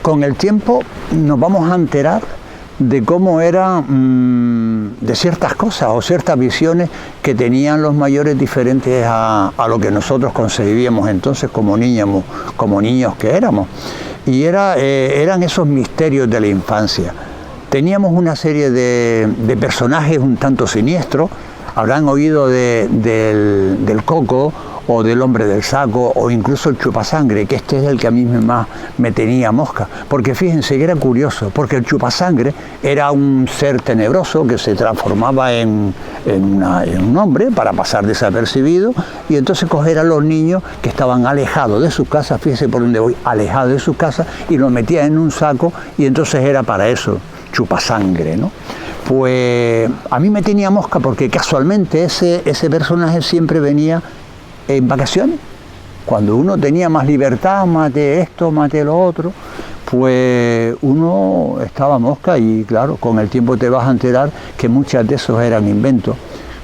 Con el tiempo nos vamos a enterar de cómo eran de ciertas cosas o ciertas visiones que tenían los mayores diferentes a lo que nosotros concebíamos entonces como niños que éramos. Y eran esos misterios de la infancia. Teníamos una serie de personajes un tanto siniestros. Habrán oído del Coco o del Hombre del Saco o incluso el Chupasangre, que este es el que a mí más me tenía mosca, porque fíjense que era curioso, porque el Chupasangre era un ser tenebroso que se transformaba en un hombre para pasar desapercibido, y entonces coger a los niños que estaban alejados de sus casas, fíjense por dónde voy, alejados de sus casas, y los metía en un saco, y entonces era para eso, Chupasangre, ¿no? Pues a mí me tenía mosca porque casualmente ese personaje siempre venía en vacaciones, cuando uno tenía más libertad, mate esto, mate lo otro, pues uno estaba mosca, y claro, con el tiempo te vas a enterar que muchos de esos eran inventos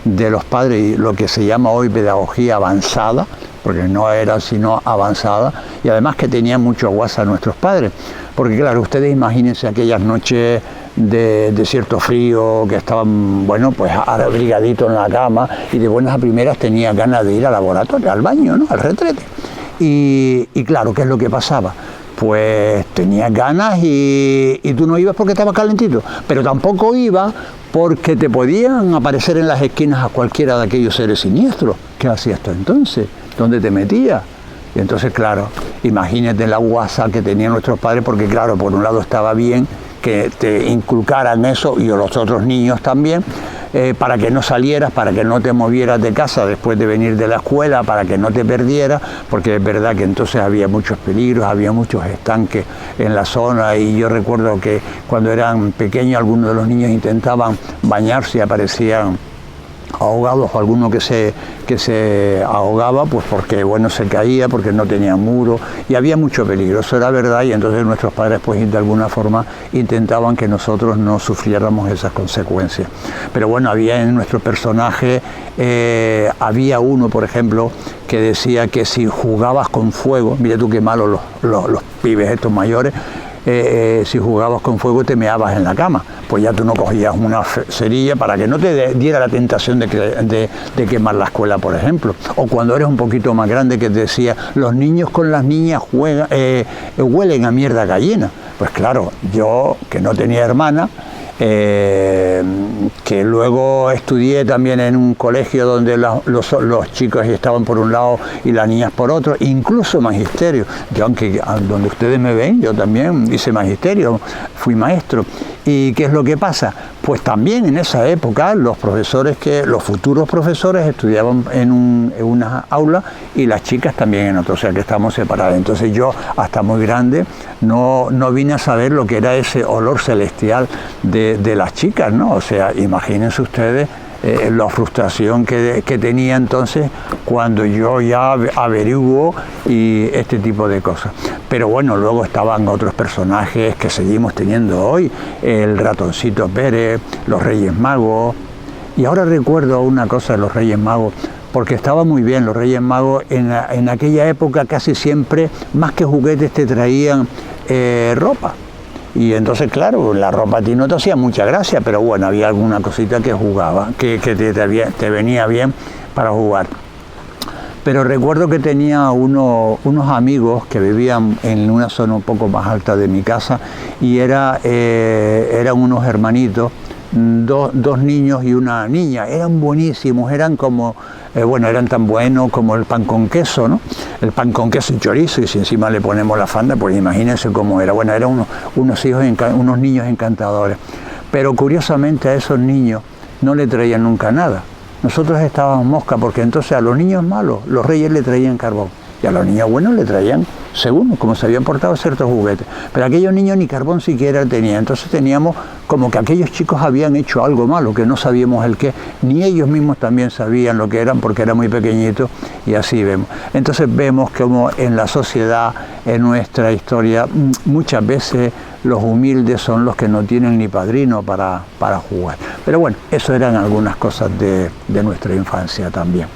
de los padres, y lo que se llama hoy pedagogía avanzada, porque no era sino avanzada, y además que tenían mucho guasa nuestros padres, porque claro, ustedes imagínense aquellas noches de cierto frío, que estaban, bueno, pues abrigaditos en la cama, y de buenas a primeras tenía ganas de ir al laboratorio, al baño, ¿no?, al retrete. Y claro, ¿qué es lo que pasaba? Pues tenías ganas y tú no ibas porque estaba calentito, pero tampoco ibas porque te podían aparecer en las esquinas a cualquiera de aquellos seres siniestros. ¿Qué hacías tú entonces? ¿Dónde te metías? Y entonces, claro, imagínate la guasa que tenían nuestros padres, porque claro, por un lado estaba bien que te inculcaran eso, y los otros niños también, para que no salieras, para que no te movieras de casa después de venir de la escuela, para que no te perdieras, porque es verdad que entonces había muchos peligros, había muchos estanques en la zona, y yo recuerdo que cuando eran pequeños algunos de los niños intentaban bañarse y aparecían ahogados, o alguno que se ahogaba, pues porque bueno, se caía, porque no tenía muro, y había mucho peligro, eso era verdad, y entonces nuestros padres pues de alguna forma intentaban que nosotros no sufriéramos esas consecuencias. Pero bueno, había en nuestro personaje, había uno, por ejemplo, que decía que si jugabas con fuego, mira tú qué malos los pibes estos mayores, si jugabas con fuego te meabas en la cama, pues ya tú no cogías una cerilla para que no te diera la tentación de quemar la escuela, por ejemplo. O cuando eres un poquito más grande, que te decía, los niños con las niñas huelen a mierda gallina. Pues claro, yo que no tenía hermana, que luego estudié también en un colegio donde los chicos estaban por un lado y las niñas por otro, incluso magisterio. Yo, aunque donde ustedes me ven, yo también hice magisterio, fui maestro. ¿Y qué es lo que pasa? Pues también en esa época los futuros profesores estudiaban en una aula y las chicas también en otra, o sea que estamos separadas. Entonces yo, hasta muy grande, no vine a saber lo que era ese olor celestial de las chicas, ¿no? O sea, imagínense ustedes la frustración que tenía entonces cuando yo ya averiguo y este tipo de cosas. Pero bueno, luego estaban otros personajes que seguimos teniendo hoy, el Ratoncito Pérez, los Reyes Magos. Y ahora recuerdo una cosa de los Reyes Magos, porque estaba muy bien. Los Reyes Magos en aquella época casi siempre, más que juguetes, te traían ropa. Y entonces, claro, la ropa a ti no te hacía mucha gracia, pero bueno, había alguna cosita que jugaba, que te venía bien para jugar. Pero recuerdo que tenía unos amigos que vivían en una zona un poco más alta de mi casa, y eran unos hermanitos, dos niños y una niña. Eran buenísimos, eran como, eran tan buenos como el pan con queso, ¿no? El pan con queso y chorizo, y si encima le ponemos la fanda, pues imagínense cómo era. Bueno, eran unos niños encantadores. Pero curiosamente a esos niños no le traían nunca nada. Nosotros estábamos mosca, porque entonces a los niños malos los reyes le traían carbón, y a los niños buenos le traían, según como se habían portado, ciertos juguetes. Pero aquellos niños ni carbón siquiera tenían. Entonces teníamos como que aquellos chicos habían hecho algo malo, que no sabíamos el qué, ni ellos mismos también sabían lo que eran, porque eran muy pequeñitos, y así vemos. Entonces vemos como en la sociedad, en nuestra historia, muchas veces los humildes son los que no tienen ni padrino para jugar. Pero bueno, eso eran algunas cosas de nuestra infancia también.